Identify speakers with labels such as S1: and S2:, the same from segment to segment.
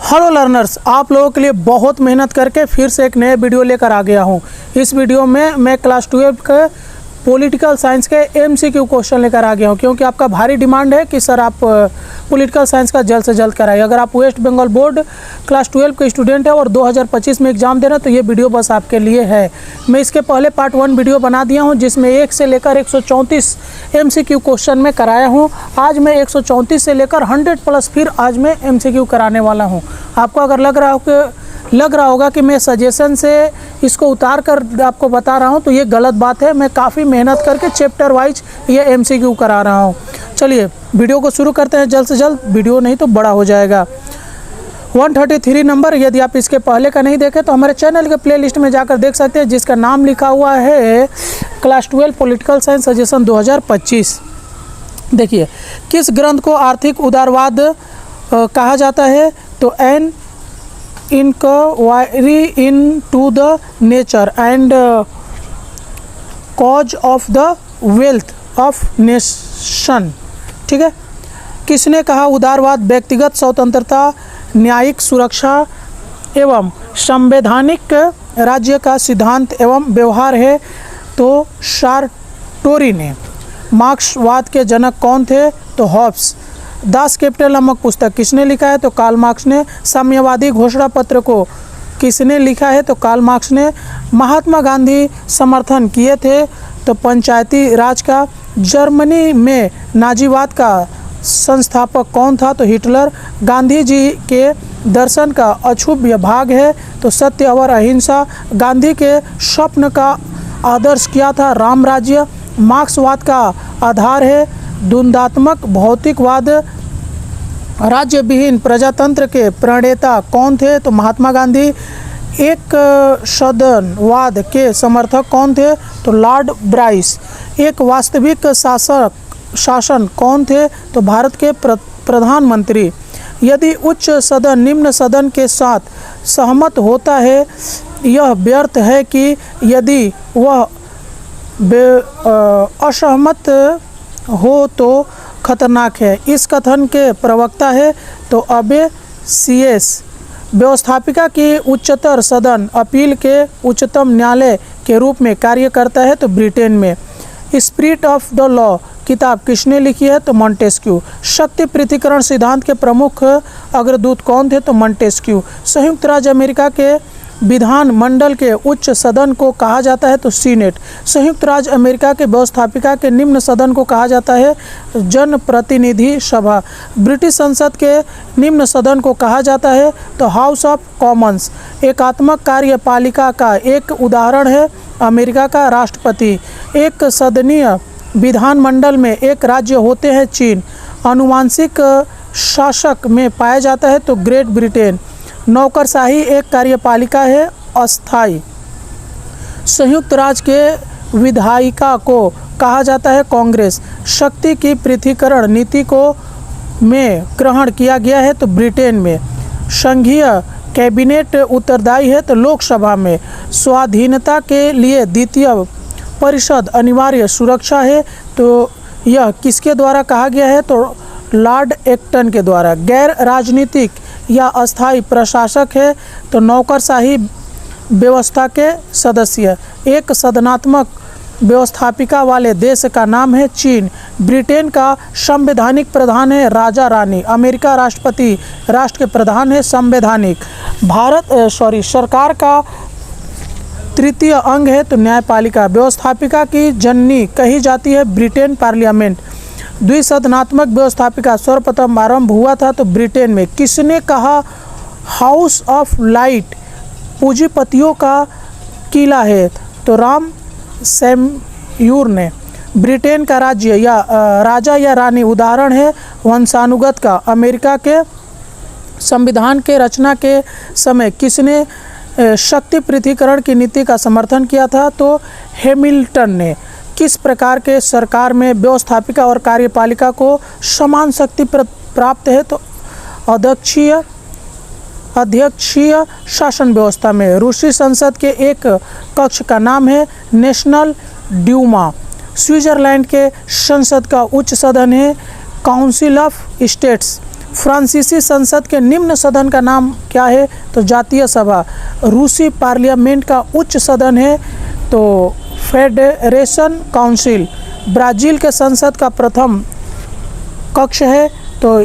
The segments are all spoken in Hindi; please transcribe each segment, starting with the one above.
S1: हेलो लर्नर्स, आप लोगों के लिए बहुत मेहनत करके फिर से एक नए वीडियो लेकर आ गया हूँ। इस वीडियो में मैं क्लास 12 के पॉलिटिकल साइंस के MCQ क्वेश्चन लेकर आ गया हूँ, क्योंकि आपका भारी डिमांड है कि सर आप पॉलिटिकल साइंस का जल्द से जल्द कराइए। अगर आप वेस्ट बंगाल बोर्ड क्लास 12 के स्टूडेंट हैं और 2025 में एग्जाम दे रहे हैं तो ये वीडियो बस आपके लिए है। मैं इसके पहले पार्ट 1 वीडियो बना दिया हूँ, जिसमें 1 से लेकर 134 MCQ क्वेश्चन में कराया हूँ। आज मैं 134 से लेकर 100+ फिर आज मैं MCQ कराने वाला हूँ। आपको अगर लग रहा होगा कि मैं सजेशन से इसको उतार कर आपको बता रहा हूँ, तो ये गलत बात है। मैं काफ़ी मेहनत करके चैप्टर वाइज ये MCQ करा रहा हूँ। चलिए वीडियो को शुरू करते हैं जल्द से जल्द, वीडियो नहीं तो बड़ा हो जाएगा। 133 नंबर, यदि आप इसके पहले का नहीं देखें तो हमारे चैनल के प्लेलिस्ट में जाकर देख सकते हैं, जिसका नाम लिखा हुआ है क्लास 12 पॉलिटिकल साइंस सजेशन 2025। देखिए, किस ग्रंथ को आर्थिक उदारवाद कहा जाता है? तो an inquiry into the nature and cause of the wealth of nation. ठीक है। किसने कहा उदारवाद व्यक्तिगत स्वतंत्रता, न्यायिक सुरक्षा एवं संवैधानिक राज्य का सिद्धांत एवं व्यवहार है? तो सार्टोरी ने। मार्क्सवाद के जनक कौन थे? तो हॉब्स। दास कैपिटल नामक पुस्तक किसने लिखा है? तो कार्ल मार्क्स ने। साम्यवादी घोषणा पत्र को किसने लिखा है? तो कार्ल मार्क्स ने। महात्मा गांधी समर्थन किए थे? तो पंचायती राज का। जर्मनी में नाजीवाद का संस्थापक कौन था? तो हिटलर। गांधी जी के दर्शन का अक्षुब्य भाग है? तो सत्य और अहिंसा। गांधी के स्वप्न का आदर्श क्या था? राम राज्य। मार्क्सवाद का आधार है द्वंद्वात्मक भौतिकवाद। राज्य विहीन प्रजातंत्र के प्रणेता कौन थे? तो महात्मा गांधी। एक सदनवाद के समर्थक कौन थे? तो लॉर्ड ब्राइस। एक वास्तविक शासन कौन थे? तो भारत के प्रधानमंत्री। यदि उच्च सदन निम्न सदन के साथ सहमत होता है, यह व्यर्थ है कि यदि वह असहमत हो तो खतरनाक है। इस कथन के प्रवक्ता है तो अबे CS। व्यवस्थापिका की उच्चतर सदन अपील के उच्चतम न्यायालय के रूप में कार्य करता है? तो ब्रिटेन में। स्पिरिट ऑफ द लॉ किताब किसने लिखी है? तो मॉन्टेस्क्यू। शक्ति पृथक्करण सिद्धांत के प्रमुख अग्रदूत कौन थे? तो मॉन्टेस्क्यू। संयुक्त राज्य अमेरिका के विधान मंडल के उच्च सदन को कहा जाता है? तो सीनेट। संयुक्त राज्य अमेरिका के व्यवस्थापिका के निम्न सदन को कहा जाता है? जन प्रतिनिधि सभा। ब्रिटिश संसद के निम्न सदन को कहा जाता है? तो हाउस ऑफ कॉमन्स। एकात्मक कार्यपालिका का एक उदाहरण है अमेरिका का राष्ट्रपति। एक सदनीय विधानमंडल में एक राज्य होते हैं चीन। आनुवंशिक शासक में पाया जाता है? तो ग्रेट ब्रिटेन। नौकरशाही एक कार्यपालिका है अस्थाई। संयुक्त राज्य के विधायिका को कहा जाता है कांग्रेस। शक्ति की पृथक्करण नीति को में ग्रहण किया गया है? तो ब्रिटेन में। संघीय कैबिनेट उत्तरदायी है? तो लोकसभा में। स्वाधीनता के लिए द्वितीय परिषद अनिवार्य सुरक्षा है? तो यह किसके द्वारा कहा गया है? तो लॉर्ड एक्टन के द्वारा। गैर राजनीतिक या अस्थायी प्रशासक है? तो नौकरशाही व्यवस्था के सदस्य। एक सदनात्मक व्यवस्थापिका वाले देश का नाम है चीन। ब्रिटेन का संवैधानिक प्रधान है राजा रानी। अमेरिका राष्ट्रपति राष्ट्र के प्रधान है संवैधानिक। सरकार का तृतीय अंग है तो न्यायपालिका। व्यवस्थापिका की जननी कही जाती है ब्रिटेन पार्लियामेंट। द्विसदनात्मक व्यवस्थापिका सर्वप्रथम आरंभ हुआ था? तो ब्रिटेन में। किसने कहा हाउस ऑफ लाइट पूंजीपतियों का किला है? तो राम सैम्यूर ने। ब्रिटेन का राज्य या राजा या रानी उदाहरण है वंशानुगत का। अमेरिका के संविधान के रचना के समय किसने शक्ति पृथक्करण की नीति का समर्थन किया था? तो हैमिल्टन ने। किस प्रकार के सरकार में व्यवस्थापिका और कार्यपालिका को समान शक्ति प्राप्त है? तो अध्यक्षीय शासन व्यवस्था में। रूसी संसद के एक कक्ष का नाम है नेशनल ड्यूमा। स्विट्जरलैंड के संसद का उच्च सदन है काउंसिल ऑफ स्टेट्स। फ्रांसीसी संसद के निम्न सदन का नाम क्या है? तो जातीय सभा। रूसी पार्लियामेंट का उच्च सदन है तो फेडरेशन काउंसिल। ब्राज़ील के संसद का प्रथम कक्ष है तो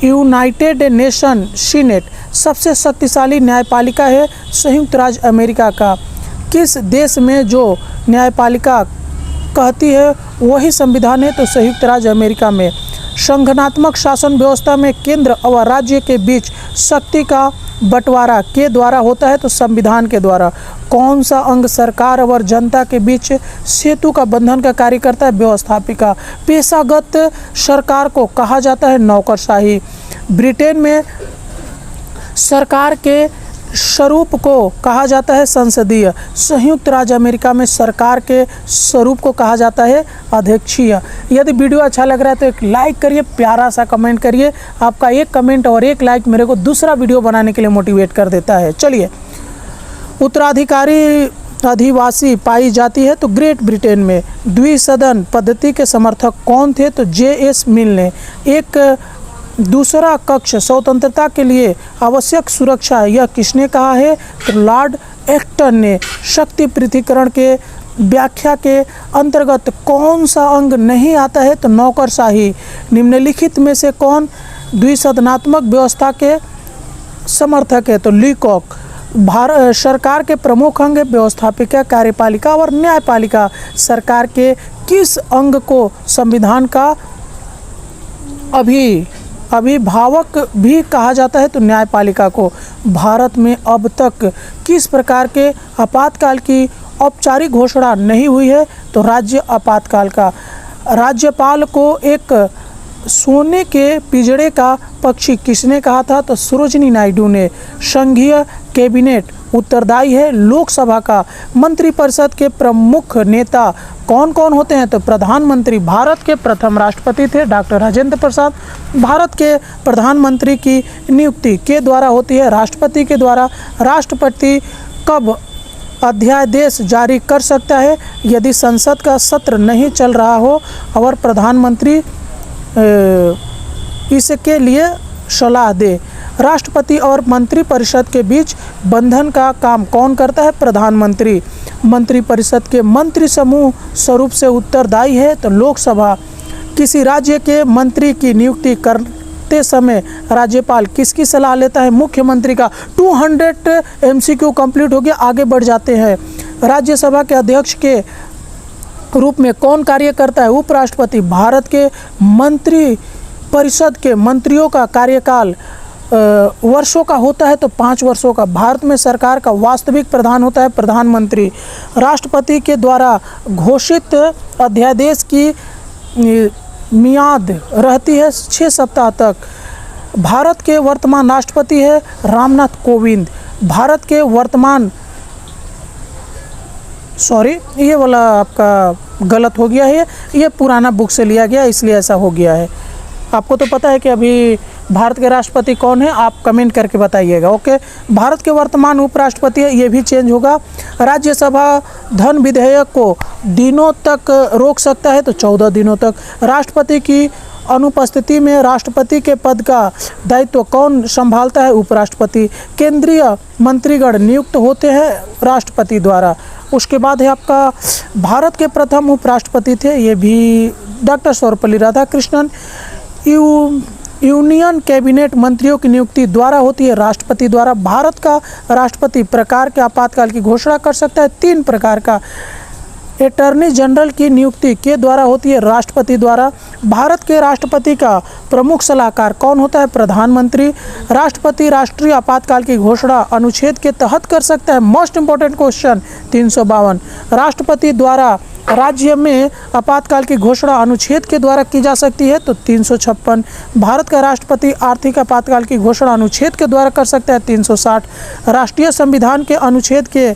S1: यूनाइटेड नेशन सीनेट। सबसे शक्तिशाली न्यायपालिका है संयुक्त राज्य अमेरिका का। किस देश में जो न्यायपालिका कहती है वही संविधान है? तो संयुक्त राज्य अमेरिका में। संगठनात्मक शासन व्यवस्था में केंद्र और राज्य के बीच शक्ति का बंटवारा के द्वारा होता है? तो संविधान के द्वारा। कौन सा अंग सरकार और जनता के बीच सेतु का बंधन का कार्य करता है? व्यवस्थापिका। पेशागत सरकार को कहा जाता है नौकरशाही। ब्रिटेन में सरकार के स्वरूप को कहा जाता है संसदीय। संयुक्त राज्य अमेरिका में सरकार के स्वरूप को कहा जाता है अध्यक्षीय। यदि वीडियो अच्छा लग रहा है तो एक लाइक करिए, प्यारा सा कमेंट करिए। आपका एक कमेंट और एक लाइक मेरे को दूसरा वीडियो बनाने के लिए मोटिवेट कर देता है। चलिए, उत्तराधिकारी अधिवासी पाई जाती है तो ग्रेट ब्रिटेन में। द्विसदन पद्धति के समर्थक कौन थे? तो J.S. मिल ने। एक दूसरा कक्ष स्वतंत्रता के लिए आवश्यक सुरक्षा, यह किसने कहा है? तो लॉर्ड एक्टन ने। शक्ति पृथक्करण के व्याख्या के अंतर्गत कौन सा अंग नहीं आता है? तो नौकरशाही। निम्नलिखित में से कौन द्विसदनात्मक व्यवस्था के समर्थक है? तो लीकॉक। सरकार के प्रमुख अंग व्यवस्थापिका, कार्यपालिका और न्यायपालिका। सरकार के किस अंग को संविधान का अभिभावक भी कहा जाता है? तो न्यायपालिका को। भारत में अब तक किस प्रकार के आपातकाल की औपचारिक घोषणा नहीं हुई है? तो राज्य आपातकाल का। राज्यपाल को एक सोने के पिंजड़े का पक्षी किसने कहा था? तो सरोजिनी नायडू ने। संघीय कैबिनेट उत्तरदायी है लोकसभा का। मंत्रिपरिषद के प्रमुख नेता कौन कौन होते हैं? तो प्रधानमंत्री। भारत के प्रथम राष्ट्रपति थे डॉक्टर राजेंद्र प्रसाद। भारत के प्रधानमंत्री की नियुक्ति के द्वारा होती है? राष्ट्रपति के द्वारा। राष्ट्रपति कब अध्यादेश जारी कर सकता है? यदि संसद का सत्र नहीं चल रहा हो और प्रधानमंत्री इसके लिए सलाह दे। राष्ट्रपति और मंत्रिपरिषद के बीच बंधन का काम कौन करता है? प्रधानमंत्री। मंत्रिपरिषद के मंत्री समूह स्वरूप से उत्तरदायी है तो लोकसभा। किसी राज्य के मंत्री की नियुक्ति करते समय राज्यपाल किसकी सलाह लेता है? मुख्यमंत्री का। 200 MCQ कंप्लीट हो गया, आगे बढ़ जाते हैं। राज्यसभा के अध्यक्ष के रूप में कौन कार्य करता है? उपराष्ट्रपति। भारत के मंत्री परिषद के मंत्रियों का कार्यकाल वर्षों का होता है तो 5 वर्षों का। भारत में सरकार का वास्तविक प्रधान होता है प्रधानमंत्री। राष्ट्रपति के द्वारा घोषित अध्यादेश की मियाद रहती है 6 सप्ताह तक। भारत के वर्तमान राष्ट्रपति है रामनाथ कोविंद। भारत के वर्तमान ये वाला आपका गलत हो गया है, ये पुराना बुक से लिया गया इसलिए ऐसा हो गया है। आपको तो पता है कि अभी भारत के राष्ट्रपति कौन है, आप कमेंट करके बताइएगा। ओके, भारत के वर्तमान उपराष्ट्रपति है, ये भी चेंज होगा। राज्यसभा धन विधेयक को दिनों तक रोक सकता है तो 14 दिनों तक। राष्ट्रपति की अनुपस्थिति में राष्ट्रपति के पद का दायित्व कौन संभालता है? उपराष्ट्रपति। केंद्रीय मंत्रीगण नियुक्त होते हैं राष्ट्रपति द्वारा। उसके बाद है आपका भारत के प्रथम उपराष्ट्रपति थे, ये भी doctor Sarvepalli Radhakrishnan. Union cabinet मंत्रियों की नियुक्ति द्वारा होती है राष्ट्रपति द्वारा। भारत का राष्ट्रपति प्रकार के आपातकाल की घोषणा कर सकता है 3 प्रकार का। अटॉर्नी जनरल की नियुक्ति के द्वारा होती है राष्ट्रपति द्वारा। भारत के राष्ट्रपति का प्रमुख सलाहकार कौन होता है? प्रधानमंत्री। राष्ट्रपति राष्ट्रीय आपातकाल की घोषणा अनुच्छेद के तहत कर सकता है। Most important question 352। राष्ट्रपति द्वारा राज्य में आपातकाल की घोषणा अनुच्छेद के द्वारा की जा सकती है तो 356। भारत का राष्ट्रपति आर्थिक आपातकाल की घोषणा अनुच्छेद के द्वारा कर सकता है 360। राष्ट्रीय संविधान के अनुच्छेद के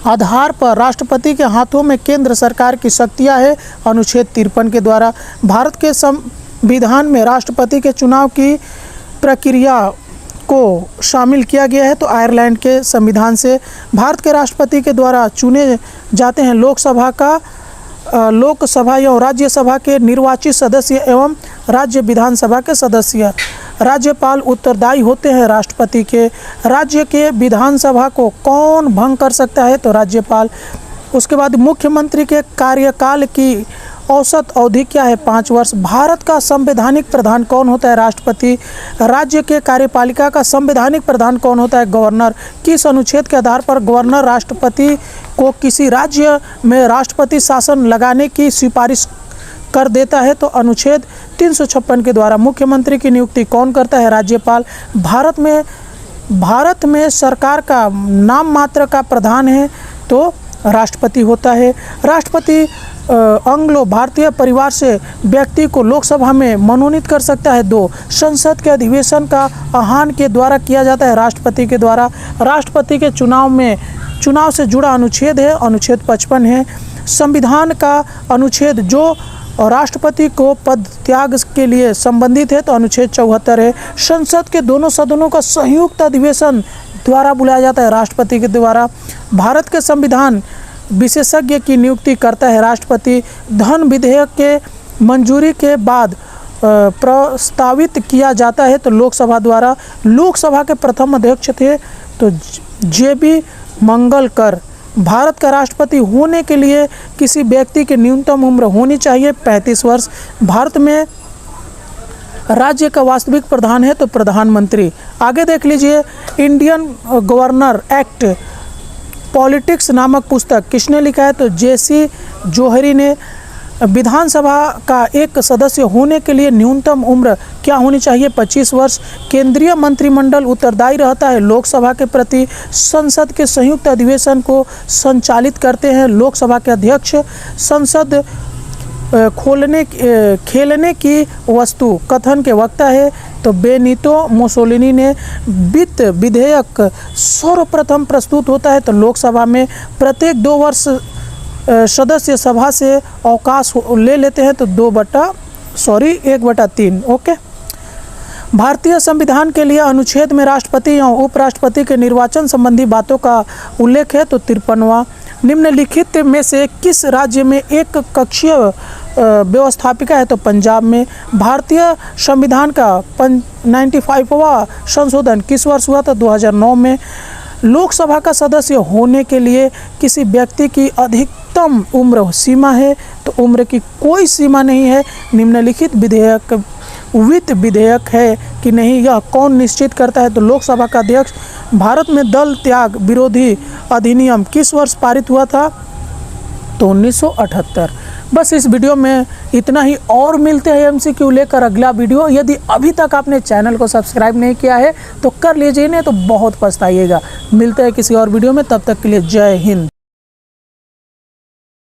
S1: आधार पर राष्ट्रपति के हाथों में केंद्र सरकार की शक्तियां है अनुच्छेद 53 के द्वारा। भारत के संविधान में राष्ट्रपति के चुनाव की प्रक्रिया को शामिल किया गया है तो आयरलैंड के संविधान से। भारत के राष्ट्रपति के द्वारा चुने जाते हैं लोकसभा का लोकसभा एवं राज्यसभा के निर्वाचित सदस्य एवं राज्य विधानसभा के सदस्य। राज्यपाल उत्तरदायी होते हैं राष्ट्रपति के। राज्य के विधानसभा को कौन भंग कर सकता है? तो राज्यपाल। उसके बाद मुख्यमंत्री के कार्यकाल की औसत अवधि क्या है? 5 वर्ष। भारत का संवैधानिक प्रधान कौन होता है? राष्ट्रपति। राज्य के कार्यपालिका का संवैधानिक प्रधान कौन होता है? गवर्नर। किस अनुच्छेद के आधार पर गवर्नर राष्ट्रपति को किसी राज्य में राष्ट्रपति शासन लगाने की सिफारिश कर देता है? तो अनुच्छेद 356 के द्वारा। मुख्यमंत्री की नियुक्ति कौन करता है? राज्यपाल। भारत में सरकार का नाम मात्र का प्रधान है तो राष्ट्रपति होता है। राष्ट्रपति एंग्लो भारतीय परिवार से व्यक्ति को लोकसभा में मनोनीत कर सकता है। 2 संसद के अधिवेशन का आह्वान के द्वारा किया जाता है? राष्ट्रपति के द्वारा। राष्ट्रपति के चुनाव से जुड़ा अनुच्छेद है, अनुच्छेद 55 है। संविधान का अनुच्छेद जो राष्ट्रपति को पद त्याग के लिए संबंधित है तो अनुच्छेद 74 है। संसद के दोनों सदनों का संयुक्त अधिवेशन द्वारा बुलाया जाता है? राष्ट्रपति के द्वारा। भारत के संविधान विशेषज्ञ की नियुक्ति करता है? राष्ट्रपति। धन विधेयक के मंजूरी के बाद प्रस्तावित किया जाता है तो लोकसभा द्वारा। लोकसभा के प्रथम अध्यक्ष थे तो JB मंगलकर। भारत का राष्ट्रपति होने के लिए किसी व्यक्ति की न्यूनतम उम्र होनी चाहिए 35 वर्ष। भारत में राज्य का वास्तविक प्रधान है तो प्रधानमंत्री। आगे देख लीजिए, इंडियन गवर्नर एक्ट पॉलिटिक्स नामक पुस्तक किसने लिखा है? तो JC जोहरी ने। विधानसभा का एक सदस्य होने के लिए न्यूनतम उम्र क्या होनी चाहिए? 25 वर्ष। केंद्रीय मंत्रिमंडल उत्तरदायी रहता है लोकसभा के प्रति। संसद के संयुक्त अधिवेशन को संचालित करते हैं लोकसभा के अध्यक्ष। संसद खेलने की वस्तु कथन के वक्ता है तो बेनितो मुसोलिनी ने। वित्त विधेयक सर्वप्रथम प्रस्तुत होता है तो लोकसभा में। प्रत्येक 2 वर्ष सदस्य सभा से अवकाश ले लेते हैं तो 1/3। ओके। भारतीय संविधान के लिए अनुच्छेद में राष्ट्रपति एवं उपराष्ट्रपति के निर्वाचन संबंधी बातों का उल्लेख है तो 53वां। निम्नलिखित में से किस राज्य में एक कक्षीय व्यवस्थापिका है? तो पंजाब में। भारतीय संविधान का 95वां संशोधन किस वर्ष हुआ? तो 2009 में। लोकसभा का सदस्य होने के लिए किसी व्यक्ति की अधिकतम उम्र सीमा है? तो उम्र की कोई सीमा नहीं है। निम्नलिखित विधेयक वित्त विधेयक है कि नहीं, यह कौन निश्चित करता है? तो लोकसभा का अध्यक्ष। भारत में दल त्याग विरोधी अधिनियम किस वर्ष पारित हुआ था? तो 1978। बस इस वीडियो में इतना ही, और मिलते हैं MCQ लेकर अगला वीडियो। यदि अभी तक आपने चैनल को सब्सक्राइब नहीं किया है तो कर लीजिए, नहीं तो बहुत पछताइएगा। मिलते हैं किसी और वीडियो में, तब तक के लिए जय हिंद।